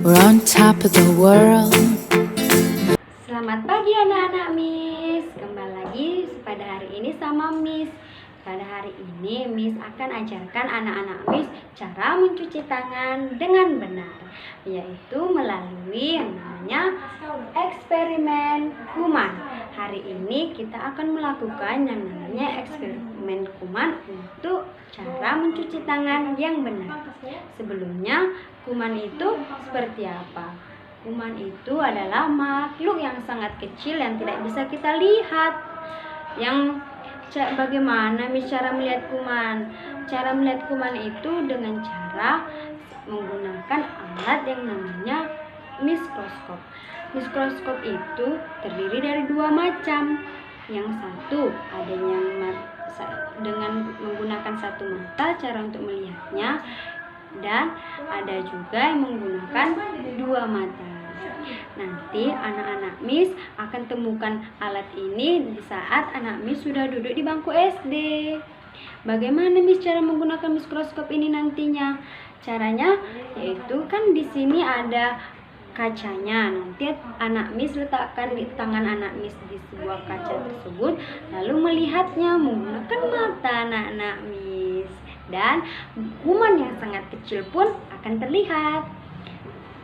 We're on top of the world. Selamat pagi anak-anak Miss. Kembali lagi pada hari ini sama Miss. Pada hari ini Miss akan ajarkan anak-anak Miss cara mencuci tangan dengan benar, yaitu melalui yang namanya eksperimen kuman. Hari ini kita akan melakukan yang namanya eksperimen kuman untuk cara mencuci tangan yang benar. Sebelumnya, kuman itu seperti apa? Kuman itu adalah makhluk yang sangat kecil yang tidak bisa kita lihat. Bagaimana cara melihat kuman? Cara melihat kuman itu dengan cara menggunakan alat yang namanya mikroskop. Mikroskop itu terdiri dari dua macam. Yang satu adanya dengan menggunakan satu mata cara untuk melihatnya, dan ada juga yang menggunakan dua mata. Nanti anak-anak Miss akan temukan alat ini di saat anak Miss sudah duduk di bangku SD. Bagaimana Miss cara menggunakan mikroskop ini nantinya? Caranya yaitu kan di sini ada kacanya. Nanti anak Miss letakkan di tangan anak Miss di sebuah kaca tersebut, lalu melihatnya menggunakan mata anak-anak Miss. Dan kuman yang sangat kecil pun akan terlihat.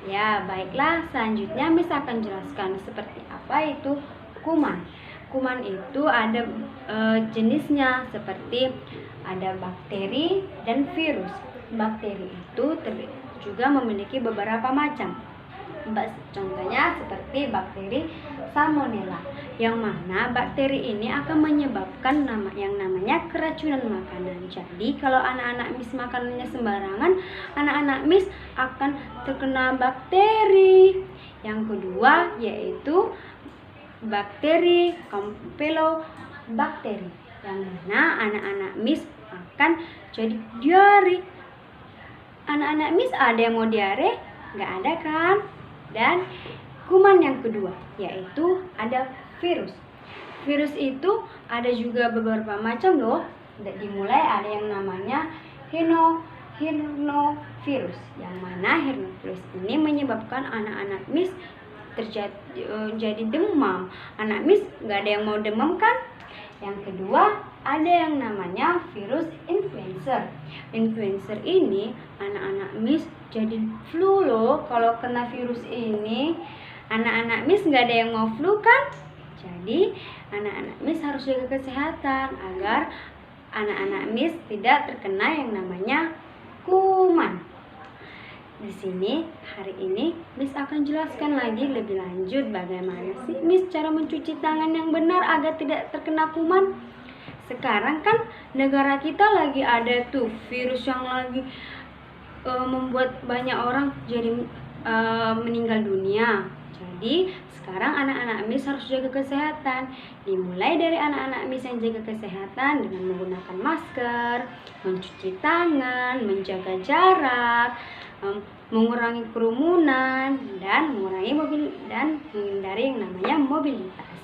Ya, baiklah, selanjutnya Miss akan jelaskan seperti apa itu kuman. Kuman itu ada jenisnya, seperti ada bakteri dan virus. Bakteri itu juga memiliki beberapa macam. Contohnya seperti bakteri Salmonella, yang mana bakteri ini akan menyebabkan yang namanya keracunan makanan. Jadi kalau anak-anak Miss makanannya sembarangan, anak-anak Miss akan terkena bakteri. Yang kedua yaitu bakteri Campylobacter, yang mana anak-anak Miss akan jadi diare. Anak-anak Miss ada yang mau diare? Nggak ada kan? Dan kuman yang kedua yaitu ada virus. Virus itu ada juga beberapa macam loh. Dimulai ada yang namanya rhinovirus, yang mana rhinovirus ini menyebabkan anak-anak Miss jadi demam. Anak Miss nggak ada yang mau demam kan? Yang kedua ada yang namanya virus influenza. Influenza ini anak-anak Miss jadi flu loh. Kalau kena virus ini, anak-anak Miss nggak ada yang mau flu kan? Jadi anak-anak Miss harus jaga kesehatan agar anak-anak Miss tidak terkena yang namanya kuman. Di sini hari ini Miss akan jelaskan lagi lebih lanjut bagaimana sih Miss cara mencuci tangan yang benar agar tidak terkena kuman. Sekarang kan negara kita lagi ada tuh virus yang lagi membuat banyak orang jadi meninggal dunia. Jadi sekarang anak-anak Miss harus jaga kesehatan. Dimulai dari anak-anak Miss yang jaga kesehatan dengan menggunakan masker, mencuci tangan, menjaga jarak, mengurangi kerumunan, dan menghindari yang namanya mobilitas,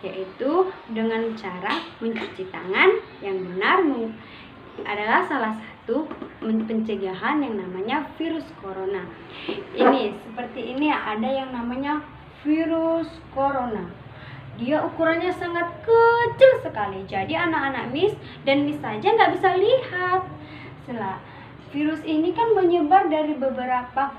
yaitu dengan cara mencuci tangan yang benar adalah salah satu pencegahan yang namanya virus corona. Seperti ini ada yang namanya virus corona. Dia ukurannya sangat kecil sekali. Jadi anak-anak Miss dan Miss saja nggak bisa lihat. Virus ini kan menyebar dari beberapa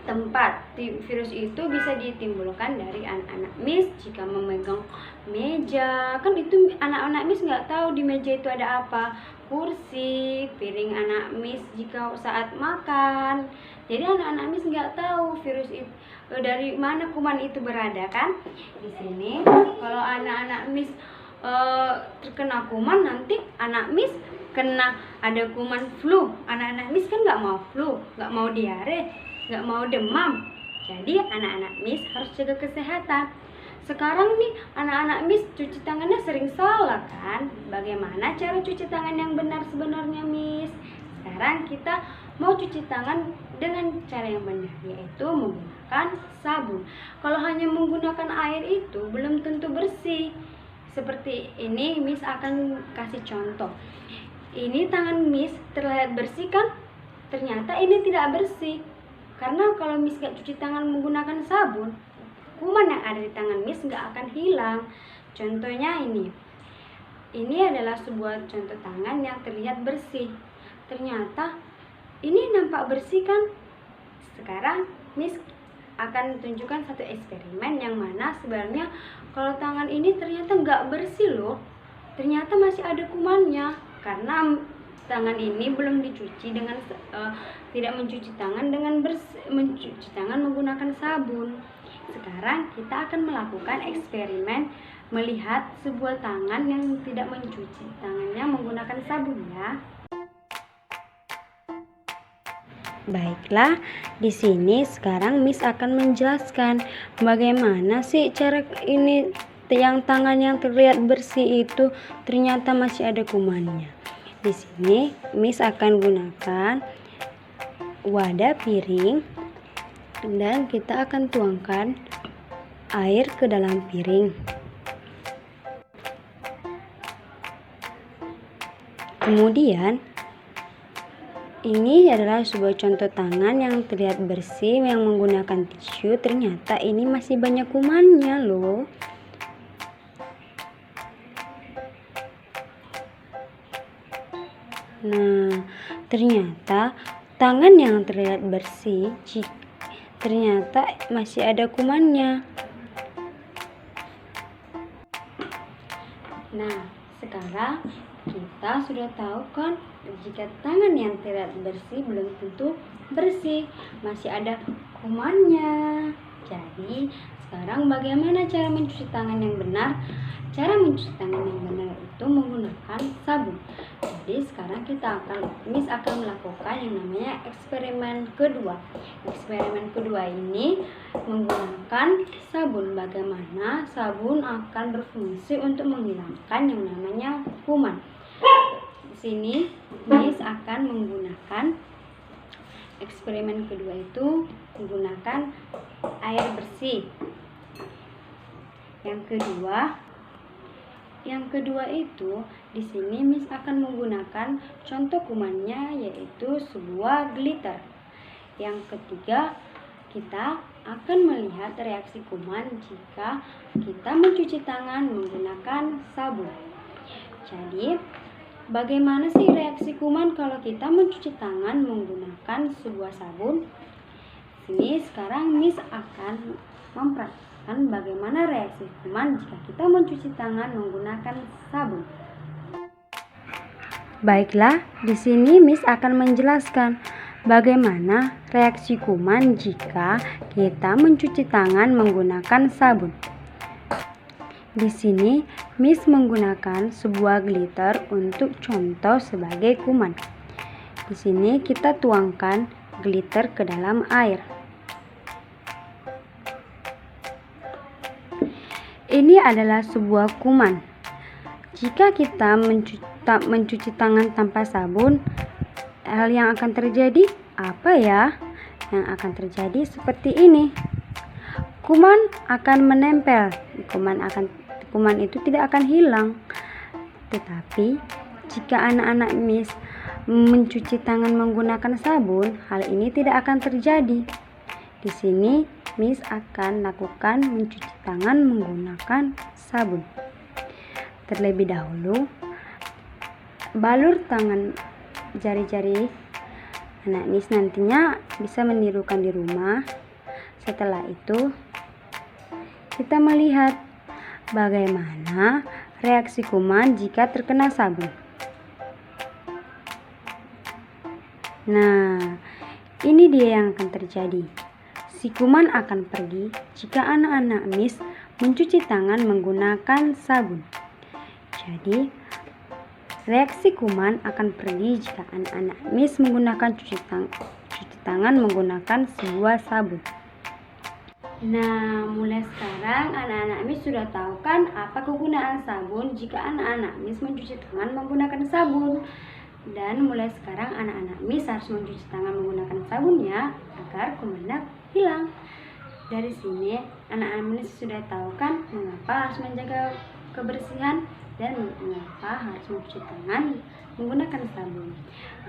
tempat. Virus itu bisa ditimbulkan dari anak-anak Miss jika memegang meja. Kan itu anak-anak Miss nggak tahu di meja itu ada apa. Kursi, piring anak Miss jika saat makan. Jadi anak-anak Miss nggak tahu virus itu dari mana kuman itu berada kan. Di sini kalau anak-anak Miss terkena kuman, nanti anak Miss kena ada kuman flu. Anak-anak Miss kan nggak mau flu, nggak mau diare, nggak mau demam. Jadi anak-anak Miss harus jaga kesehatan. Sekarang nih anak-anak Miss cuci tangannya sering salah kan? Bagaimana cara cuci tangan yang benar sebenarnya Miss? Sekarang kita mau cuci tangan dengan cara yang benar, yaitu menggunakan sabun. Kalau hanya menggunakan air itu belum tentu bersih. Seperti ini Miss akan kasih contoh. Ini tangan Miss terlihat bersih kan? Ternyata ini tidak bersih. Karena kalau Miss gak cuci tangan menggunakan sabun, kuman yang ada di tangan Miss gak akan hilang. Contohnya ini adalah sebuah contoh tangan yang terlihat bersih. Ternyata ini nampak bersih kan? Sekarang Miss akan tunjukkan satu eksperimen yang mana sebenarnya kalau tangan ini ternyata nggak bersih loh. Ternyata masih ada kumannya karena tangan ini belum dicuci dengan tidak mencuci tangan dengan mencuci tangan menggunakan sabun. Sekarang kita akan melakukan eksperimen melihat sebuah tangan yang tidak mencuci tangannya menggunakan sabun ya. Baiklah, di sini sekarang Miss akan menjelaskan bagaimana sih cara ini yang tangan yang terlihat bersih itu ternyata masih ada kumannya. Di sini Miss akan gunakan wadah piring dan kita akan tuangkan air ke dalam piring. Kemudian ini adalah sebuah contoh tangan yang terlihat bersih yang menggunakan tisu. Ternyata ini masih banyak kumannya loh. Nah, ternyata tangan yang terlihat bersih ternyata masih ada kumannya. Nah, sekarang kita sudah tahu kan jika tangan yang terlihat bersih belum tentu bersih, masih ada kumannya. Jadi, sekarang bagaimana cara mencuci tangan yang benar? Cara mencuci tangan yang benar itu menggunakan sabun. Jadi sekarang Miss akan melakukan yang namanya eksperimen kedua. Eksperimen kedua ini menggunakan sabun. Bagaimana sabun akan berfungsi untuk menghilangkan yang namanya kuman. Di sini Miss akan menggunakan eksperimen kedua itu menggunakan air bersih. Yang kedua itu di sini Miss akan menggunakan contoh kumannya yaitu sebuah glitter. Yang ketiga, kita akan melihat reaksi kuman jika kita mencuci tangan menggunakan sabun. Jadi, bagaimana sih reaksi kuman kalau kita mencuci tangan menggunakan sebuah sabun? Sini sekarang Miss akan mempraktikkan bagaimana reaksi kuman jika kita mencuci tangan menggunakan sabun. Baiklah, di sini Miss akan menjelaskan bagaimana reaksi kuman jika kita mencuci tangan menggunakan sabun. Di sini Miss menggunakan sebuah glitter untuk contoh sebagai kuman. Di sini kita tuangkan glitter ke dalam air. Ini adalah sebuah kuman. Jika kita mencuci tangan tanpa sabun, hal yang akan terjadi apa ya? Yang akan terjadi seperti ini. Kuman akan menempel. Kuman itu tidak akan hilang. Tetapi jika anak-anak Miss mencuci tangan menggunakan sabun, hal ini tidak akan terjadi. Di sini Miss akan lakukan mencuci tangan menggunakan sabun. Terlebih dahulu, balur tangan jari-jari anak Miss nantinya bisa menirukan di rumah. Setelah itu, kita melihat bagaimana reaksi kuman jika terkena sabun. Nah, ini dia yang akan terjadi. Si kuman akan pergi jika anak-anak Miss mencuci tangan menggunakan sabun. Jadi, reaksi kuman akan pergi jika anak-anak Miss menggunakan cuci tangan menggunakan sebuah sabun. Nah, mulai sekarang anak-anak Miss sudah tahu kan apa kegunaan sabun jika anak-anak Miss mencuci tangan menggunakan sabun. Dan mulai sekarang anak-anak Miss harus mencuci tangan menggunakan sabunnya agar kumannya hilang. Dari sini anak-anak Miss sudah tahu kan mengapa harus menjaga kebersihan, dan mengapa harus mencuci tangan menggunakan sabun.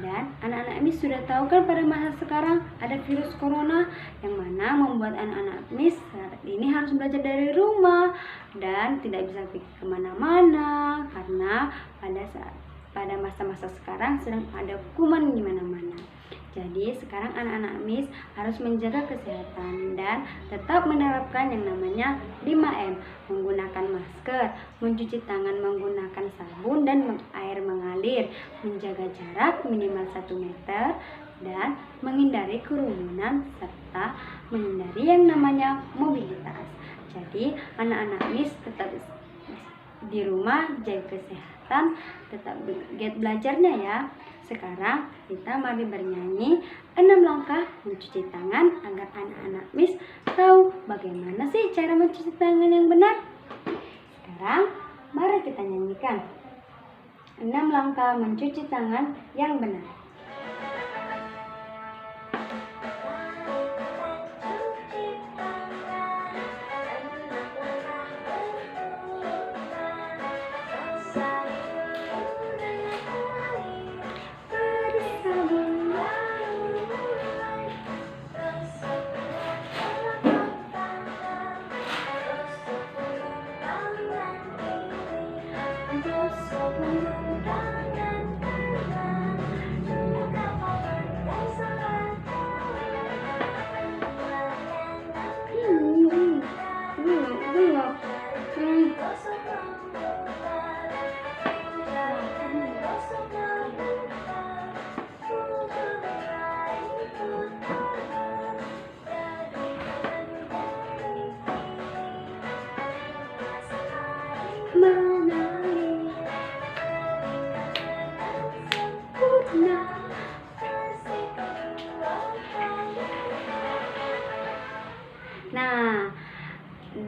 Dan anak-anak Miss sudah tahu kan pada masa sekarang ada virus corona yang mana membuat anak-anak Miss saat ini harus belajar dari rumah dan tidak bisa pergi kemana-mana karena pada masa-masa sekarang sedang ada kuman di mana-mana. Jadi sekarang anak-anak Miss harus menjaga kesehatan dan tetap menerapkan yang namanya 5M, menggunakan masker, mencuci tangan menggunakan sabun dan air mengalir, menjaga jarak minimal 1 meter, dan menghindari kerumunan serta menghindari yang namanya mobilitas. Jadi anak-anak Miss tetap di rumah jaga kesehatan, tetap giat belajarnya ya. Sekarang kita mari bernyanyi 6 langkah mencuci tangan agar anak-anak Miss tahu bagaimana sih cara mencuci tangan yang benar. Sekarang mari kita nyanyikan 6 langkah mencuci tangan yang benar. Nah,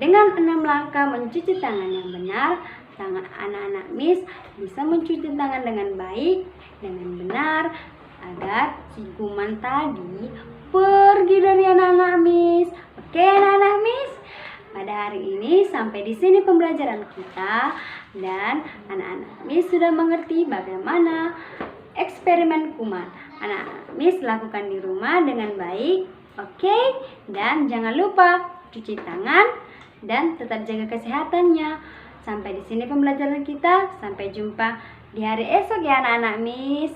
dengan 6 langkah mencuci tangan yang benar, tangan anak-anak Miss bisa mencuci tangan dengan baik, dengan benar, agar si kuman tadi pergi dari anak-anak Miss. Oke anak-anak Miss, pada hari ini sampai di sini pembelajaran kita, dan anak-anak Miss sudah mengerti bagaimana eksperimen kuman. Anak-anak Miss lakukan di rumah dengan baik, oke? Dan jangan lupa cuci tangan dan tetap jaga kesehatannya. Sampai di sini pembelajaran kita. Sampai jumpa di hari esok ya anak-anak Miss.